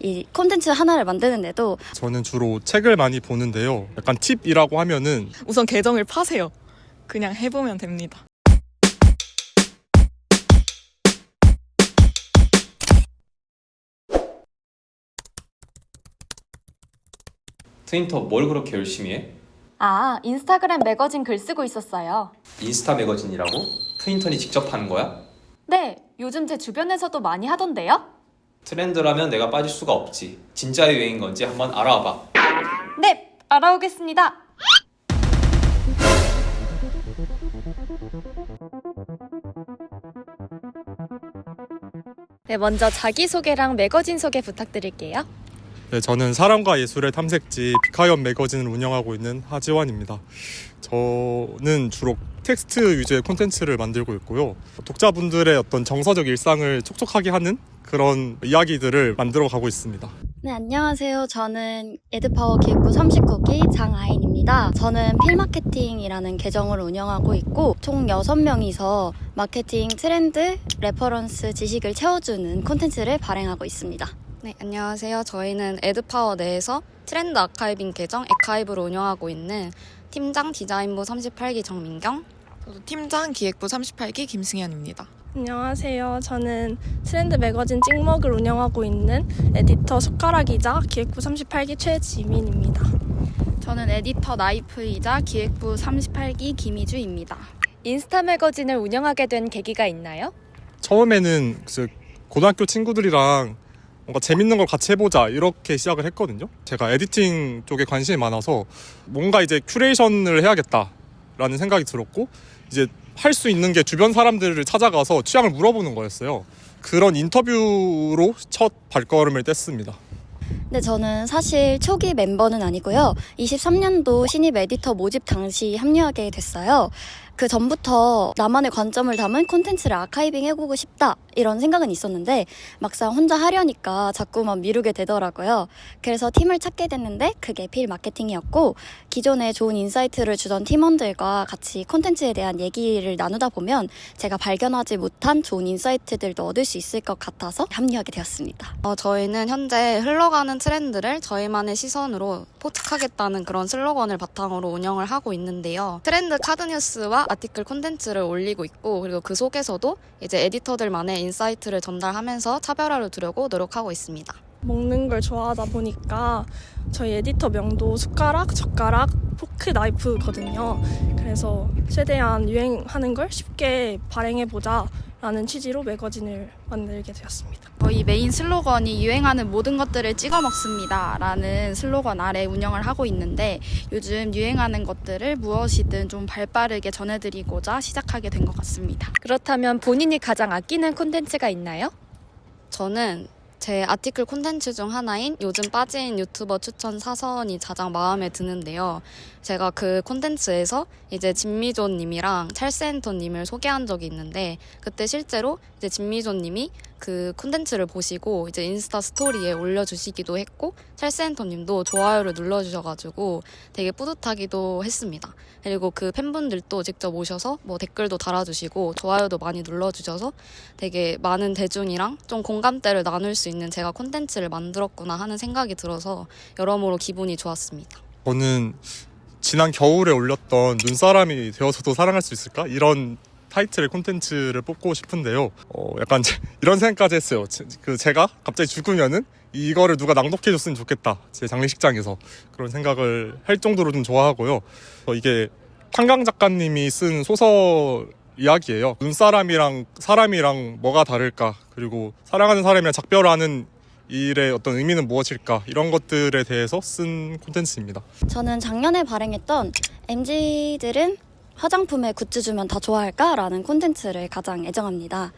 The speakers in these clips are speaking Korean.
이 콘텐츠 하나를 만드는데도 저는 주로 책을 많이 보는데요. 약간 팁이라고 하면은 우선 계정을 파세요. 그냥 해보면 됩니다. 트윈터 뭘 그렇게 열심히 해? 인스타그램 매거진 글 쓰고 있었어요. 인스타 매거진이라고? 트윈턴이 직접 하는 거야? 네, 요즘 제 주변에서도 많이 하던데요? 트렌드라면 내가 빠질 수가 없지. 진짜 유행인 건지 한번 알아봐. 네, 알아오겠습니다. 네, 먼저 자기소개랑 매거진 소개 부탁드릴게요. 네, 저는 사람과 예술의 탐색지 비카이언 매거진을 운영하고 있는 하지원입니다. 저는 주로 텍스트 위주의 콘텐츠를 만들고 있고요. 독자분들의 어떤 정서적 일상을 촉촉하게 하는 그런 이야기들을 만들어 가고 있습니다. 네, 안녕하세요. 저는 에드파워 기획부 39기 장아인입니다. 저는 필마케팅이라는 계정을 운영하고 있고 총 6명이서 마케팅 트렌드, 레퍼런스 지식을 채워주는 콘텐츠를 발행하고 있습니다. 네, 안녕하세요. 저희는 에드파워 내에서 트렌드 아카이빙 계정 에카이브를 운영하고 있는 팀장 디자인부 38기 정민경. 저도 팀장 기획부 38기 김승현입니다. 안녕하세요. 저는 트렌드 매거진 찍먹을 운영하고 있는 에디터 숟가락이자 기획부 38기 최지민입니다. 저는 에디터 나이프이자 기획부 38기 김희주입니다. 인스타 매거진을 운영하게 된 계기가 있나요? 처음에는 고등학교 친구들이랑 뭔가 재밌는 걸 같이 해보자 이렇게 시작을 했거든요. 제가 에디팅 쪽에 관심이 많아서 뭔가 이제 큐레이션을 해야겠다라는 생각이 들었고 이제 할 수 있는 게 주변 사람들을 찾아가서 취향을 물어보는 거였어요. 그런 인터뷰로 첫 발걸음을 뗐습니다. 근데 저는 사실 초기 멤버는 아니고요. 23년도 신입 에디터 모집 당시 합류하게 됐어요. 그 전부터 나만의 관점을 담은 콘텐츠를 아카이빙 해보고 싶다 이런 생각은 있었는데 막상 혼자 하려니까 자꾸만 미루게 되더라고요. 그래서 팀을 찾게 됐는데 그게 필 마케팅이었고 기존에 좋은 인사이트를 주던 팀원들과 같이 콘텐츠에 대한 얘기를 나누다 보면 제가 발견하지 못한 좋은 인사이트들도 얻을 수 있을 것 같아서 합류하게 되었습니다. 저희는 현재 흘러가는 트렌드를 저희만의 시선으로 포착하겠다는 그런 슬로건을 바탕으로 운영을 하고 있는데요. 트렌드 카드뉴스와 아티클 콘텐츠를 올리고 있고 그리고 그 속에서도 이제 에디터들만의 인사이트를 전달하면서 차별화를 두려고 노력하고 있습니다. 먹는 걸 좋아하다 보니까 저희 에디터 명도 숟가락, 젓가락, 포크, 나이프거든요. 그래서 최대한 유행하는 걸 쉽게 발행해보자 라는 취지로 매거진을 만들게 되었습니다. 저희 메인 슬로건이 유행하는 모든 것들을 찍어 먹습니다 라는 슬로건 아래 운영을 하고 있는데 요즘 유행하는 것들을 무엇이든 좀 발빠르게 전해드리고자 시작하게 된 것 같습니다. 그렇다면 본인이 가장 아끼는 콘텐츠가 있나요? 저는 제 아티클 콘텐츠 중 하나인 요즘 빠진 유튜버 추천 사선이 가장 마음에 드는데요. 제가 그 콘텐츠에서 이제 진미조님이랑 찰스앤터님을 소개한 적이 있는데 그때 실제로 이제 진미조님이 그 콘텐츠를 보시고 이제 인스타 스토리에 올려주시기도 했고 찰스앤터님도 좋아요를 눌러주셔가지고 되게 뿌듯하기도 했습니다. 그리고 그 팬분들도 직접 오셔서 뭐 댓글도 달아주시고 좋아요도 많이 눌러주셔서 되게 많은 대중이랑 좀 공감대를 나눌 수 있는 제가 콘텐츠를 만들었구나 하는 생각이 들어서 여러모로 기분이 좋았습니다. 저는 지난 겨울에 올렸던 눈사람이 되어서도 사랑할 수 있을까? 이런 타이틀의 콘텐츠를 뽑고 싶은데요. 약간 이런 생각까지 했어요. 제가 갑자기 죽으면은 이거를 누가 낭독해줬으면 좋겠다. 제 장례식장에서. 그런 생각을 할 정도로 좀 좋아하고요. 이게 한강 작가님이 쓴 소설 이야기예요. 눈사람이랑 사람이랑 뭐가 다를까? 그리고 사랑하는 사람이랑 작별하는 일의 어떤 의미는 무엇일까? 이런 것들에 대해서 쓴 콘텐츠입니다. 저는 작년에 발행했던 MZ들은 화장품에 굿즈 주면 다 좋아할까? 라는 콘텐츠를 가장 애정합니다.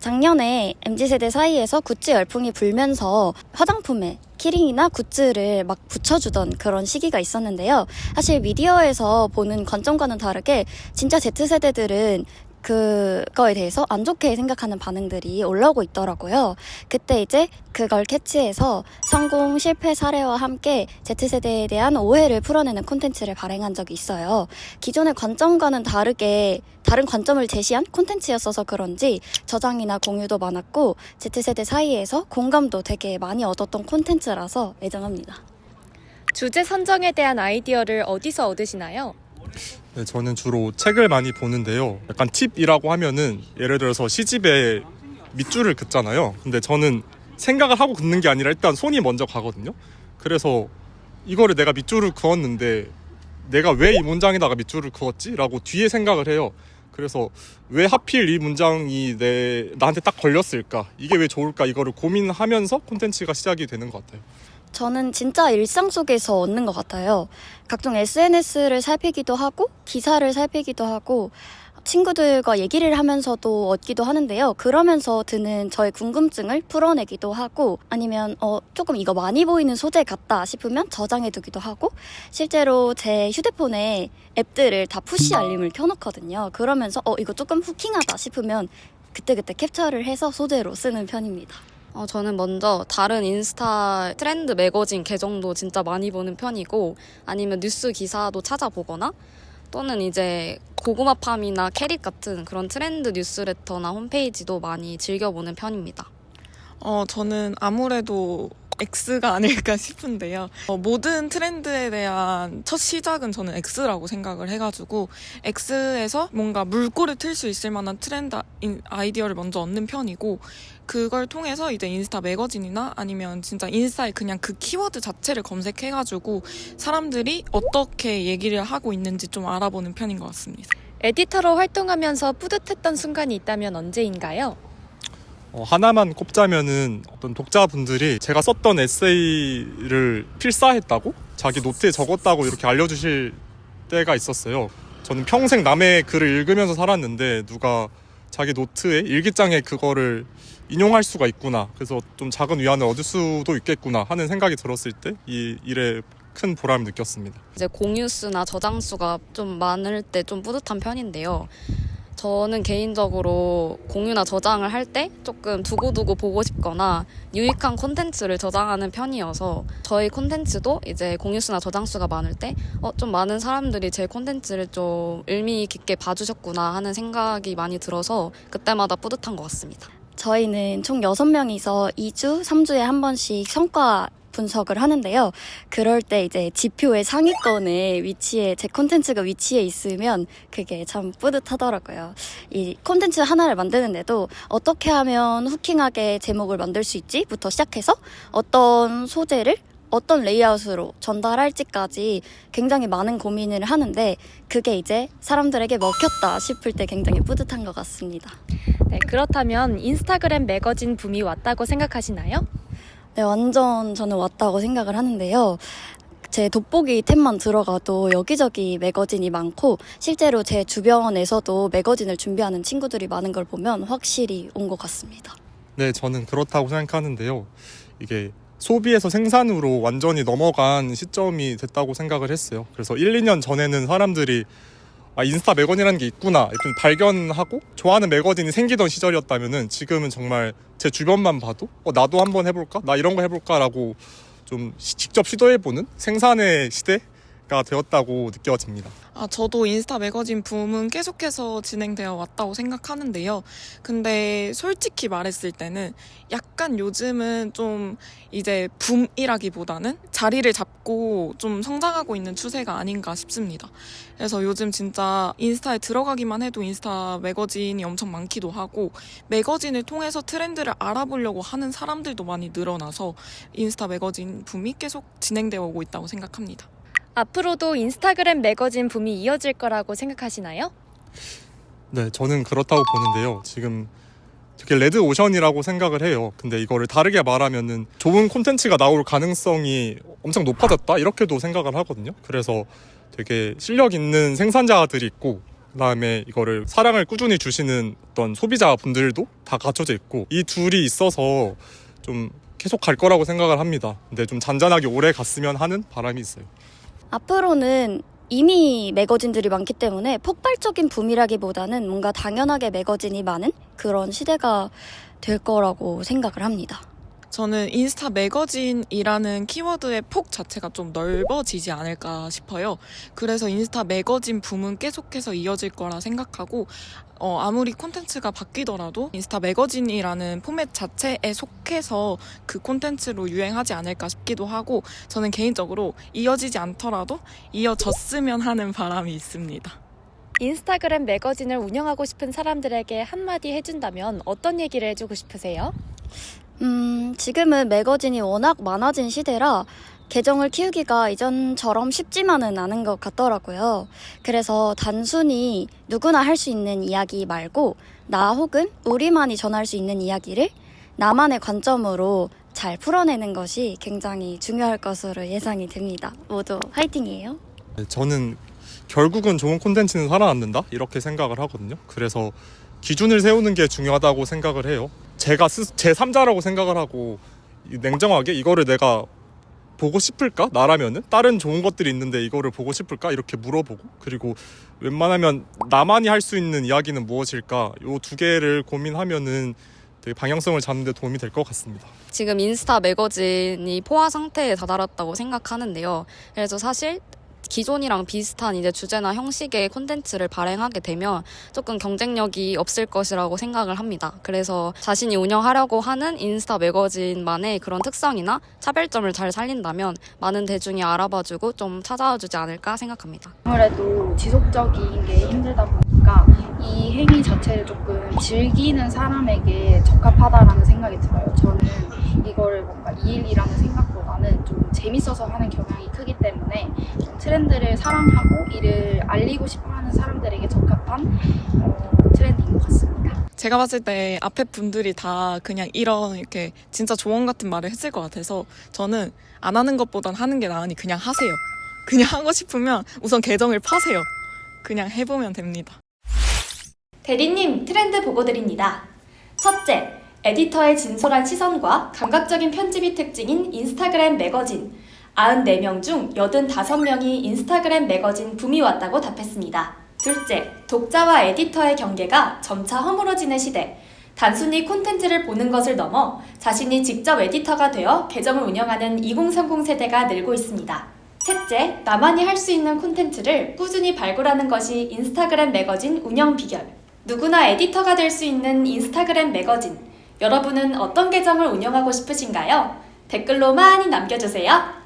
작년에 MZ세대 사이에서 굿즈 열풍이 불면서 화장품에 키링이나 굿즈를 막 붙여주던 그런 시기가 있었는데요. 사실 미디어에서 보는 관점과는 다르게 진짜 Z세대들은 그거에 대해서 안 좋게 생각하는 반응들이 올라오고 있더라고요. 그때 이제 그걸 캐치해서 성공 실패 사례와 함께 Z세대에 대한 오해를 풀어내는 콘텐츠를 발행한 적이 있어요. 기존의 관점과는 다르게 다른 관점을 제시한 콘텐츠였어서 그런지 저장이나 공유도 많았고 Z세대 사이에서 공감도 되게 많이 얻었던 콘텐츠라서 애정합니다. 주제 선정에 대한 아이디어를 어디서 얻으시나요? 네, 저는 주로 책을 많이 보는데요. 약간 팁이라고 하면은 예를 들어서 시집에 밑줄을 긋잖아요. 근데 저는 생각을 하고 긋는 게 아니라 일단 손이 먼저 가거든요. 그래서 이거를 내가 밑줄을 그었는데 내가 왜 이 문장에다가 밑줄을 그었지? 라고 뒤에 생각을 해요. 그래서 왜 하필 이 문장이 나한테 딱 걸렸을까? 이게 왜 좋을까? 이거를 고민하면서 콘텐츠가 시작이 되는 것 같아요. 저는 진짜 일상 속에서 얻는 것 같아요. 각종 SNS를 살피기도 하고 기사를 살피기도 하고 친구들과 얘기를 하면서도 얻기도 하는데요. 그러면서 드는 저의 궁금증을 풀어내기도 하고 아니면 조금 이거 많이 보이는 소재 같다 싶으면 저장해두기도 하고 실제로 제 휴대폰에 앱들을 다 푸시 알림을 켜놓거든요. 그러면서 이거 조금 후킹하다 싶으면 그때그때 캡처를 해서 소재로 쓰는 편입니다. 저는 먼저 다른 인스타 트렌드 매거진 계정도 진짜 많이 보는 편이고 아니면 뉴스 기사도 찾아보거나 또는 이제 고구마팜이나 캐릿 같은 그런 트렌드 뉴스레터나 홈페이지도 많이 즐겨보는 편입니다. 저는 아무래도 X가 아닐까 싶은데요. 모든 트렌드에 대한 첫 시작은 저는 X라고 생각을 해가지고 X에서 뭔가 물꼬를 틀 수 있을 만한 트렌드 아이디어를 먼저 얻는 편이고 그걸 통해서 이제 인스타 매거진이나 아니면 진짜 인스타에 그냥 그 키워드 자체를 검색해가지고 사람들이 어떻게 얘기를 하고 있는지 좀 알아보는 편인 것 같습니다. 에디터로 활동하면서 뿌듯했던 순간이 있다면 언제인가요? 하나만 꼽자면은 어떤 독자분들이 제가 썼던 에세이를 필사했다고 자기 노트에 적었다고 이렇게 알려주실 때가 있었어요. 저는 평생 남의 글을 읽으면서 살았는데 누가 자기 노트에 일기장에 그거를 인용할 수가 있구나. 그래서 좀 작은 위안을 얻을 수도 있겠구나 하는 생각이 들었을 때 이 일에 큰 보람을 느꼈습니다. 이제 공유수나 저장수가 좀 많을 때 좀 뿌듯한 편인데요. 저는 개인적으로 공유나 저장을 할 때 조금 두고두고 보고 싶거나 유익한 콘텐츠를 저장하는 편이어서 저희 콘텐츠도 이제 공유수나 저장수가 많을 때 좀 많은 사람들이 제 콘텐츠를 좀 의미 깊게 봐주셨구나 하는 생각이 많이 들어서 그때마다 뿌듯한 것 같습니다. 저희는 총 6명이서 2주, 3주에 한 번씩 성과 분석을 하는데요. 그럴 때 이제 지표의 상위권에 제 콘텐츠가 위치해 있으면 그게 참 뿌듯하더라고요. 이 콘텐츠 하나를 만드는데도 어떻게 하면 후킹하게 제목을 만들 수 있지?부터 시작해서 어떤 소재를 어떤 레이아웃으로 전달할지까지 굉장히 많은 고민을 하는데 그게 이제 사람들에게 먹혔다 싶을 때 굉장히 뿌듯한 것 같습니다. 네, 그렇다면 인스타그램 매거진 붐이 왔다고 생각하시나요? 네, 완전 저는 왔다고 생각을 하는데요. 제 돋보기 탭만 들어가도 여기저기 매거진이 많고 실제로 제 주변에서도 매거진을 준비하는 친구들이 많은 걸 보면 확실히 온 것 같습니다. 네, 저는 그렇다고 생각하는데요. 이게 소비에서 생산으로 완전히 넘어간 시점이 됐다고 생각을 했어요. 그래서 1, 2년 전에는 사람들이 인스타 매거진이라는 게 있구나 이렇게 발견하고 좋아하는 매거진이 생기던 시절이었다면은 지금은 정말 제 주변만 봐도 나도 한번 해볼까? 나 이런 거 해볼까? 라고 좀 직접 시도해보는 생산의 시대가 되었다고 느껴집니다. 저도 인스타 매거진 붐은 계속해서 진행되어 왔다고 생각하는데요. 근데 솔직히 말했을 때는 약간 요즘은 좀 이제 붐이라기보다는 자리를 잡고 좀 성장하고 있는 추세가 아닌가 싶습니다. 그래서 요즘 진짜 인스타에 들어가기만 해도 인스타 매거진이 엄청 많기도 하고 매거진을 통해서 트렌드를 알아보려고 하는 사람들도 많이 늘어나서 인스타 매거진 붐이 계속 진행되어 오고 있다고 생각합니다. 앞으로도 인스타그램 매거진 붐이 이어질 거라고 생각하시나요? 네, 저는 그렇다고 보는데요. 지금 되게 레드 오션이라고 생각을 해요. 근데 이거를 다르게 말하면은 좋은 콘텐츠가 나올 가능성이 엄청 높아졌다 이렇게도 생각을 하거든요. 그래서 되게 실력 있는 생산자들이 있고 그다음에 이거를 사랑을 꾸준히 주시는 어떤 소비자분들도 다 갖춰져 있고 이 둘이 있어서 좀 계속 갈 거라고 생각을 합니다. 근데 좀 잔잔하게 오래 갔으면 하는 바람이 있어요. 앞으로는 이미 매거진들이 많기 때문에 폭발적인 붐이라기보다는 뭔가 당연하게 매거진이 많은 그런 시대가 될 거라고 생각을 합니다. 저는 인스타 매거진이라는 키워드의 폭 자체가 좀 넓어지지 않을까 싶어요. 그래서 인스타 매거진 붐은 계속해서 이어질 거라 생각하고 아무리 콘텐츠가 바뀌더라도 인스타 매거진이라는 포맷 자체에 속해서 그 콘텐츠로 유행하지 않을까 싶기도 하고 저는 개인적으로 이어지지 않더라도 이어졌으면 하는 바람이 있습니다. 인스타그램 매거진을 운영하고 싶은 사람들에게 한마디 해준다면 어떤 얘기를 해주고 싶으세요? 지금은 매거진이 워낙 많아진 시대라 계정을 키우기가 이전처럼 쉽지만은 않은 것 같더라고요. 그래서 단순히 누구나 할 수 있는 이야기 말고 나 혹은 우리만이 전할 수 있는 이야기를 나만의 관점으로 잘 풀어내는 것이 굉장히 중요할 것으로 예상이 됩니다. 모두 화이팅이에요. 저는 결국은 좋은 콘텐츠는 살아남는다 이렇게 생각을 하거든요. 그래서 기준을 세우는 게 중요하다고 생각을 해요. 제가 제3자라고 생각을 하고 냉정하게 이거를 내가 보고 싶을까? 나라면은 다른 좋은 것들이 있는데 이거를 보고 싶을까? 이렇게 물어보고 그리고 웬만하면 나만이 할 수 있는 이야기는 무엇일까? 요 두 개를 고민하면은 되게 방향성을 잡는 데 도움이 될 것 같습니다. 지금 인스타 매거진이 포화 상태에 다다랐다고 생각하는데요. 그래서 사실 기존이랑 비슷한 이제 주제나 형식의 콘텐츠를 발행하게 되면 조금 경쟁력이 없을 것이라고 생각을 합니다. 그래서 자신이 운영하려고 하는 인스타 매거진만의 그런 특성이나 차별점을 잘 살린다면 많은 대중이 알아봐주고 좀 찾아와주지 않을까 생각합니다. 아무래도 지속적인 게 힘들다 보니까 이 행위 자체를 조금 즐기는 사람에게 적합하다라는 생각이 들어요. 저는 이거를 뭔가 이일이라는 생각보다는 좀 재밌어서 하는 경향이 크기 때문에 좀 트렌드를 사랑하고 이를 알리고 싶어하는 사람들에게 적합한 트렌드인 것 같습니다. 제가 봤을 때 앞에 분들이 다 그냥 이렇게 진짜 조언 같은 말을 했을 것 같아서 저는 안 하는 것보단 하는 게 나으니 그냥 하세요. 그냥 하고 싶으면 우선 계정을 파세요. 그냥 해보면 됩니다. 대리님 트렌드 보고 드립니다. 첫째, 에디터의 진솔한 시선과 감각적인 편집이 특징인 인스타그램 매거진. 94명 중 85명이 인스타그램 매거진 붐이 왔다고 답했습니다. 둘째, 독자와 에디터의 경계가 점차 허물어지는 시대. 단순히 콘텐츠를 보는 것을 넘어 자신이 직접 에디터가 되어 계정을 운영하는 2030 세대가 늘고 있습니다. 셋째, 나만이 할 수 있는 콘텐츠를 꾸준히 발굴하는 것이 인스타그램 매거진 운영 비결. 누구나 에디터가 될 수 있는 인스타그램 매거진. 여러분은 어떤 계정을 운영하고 싶으신가요? 댓글로 많이 남겨주세요.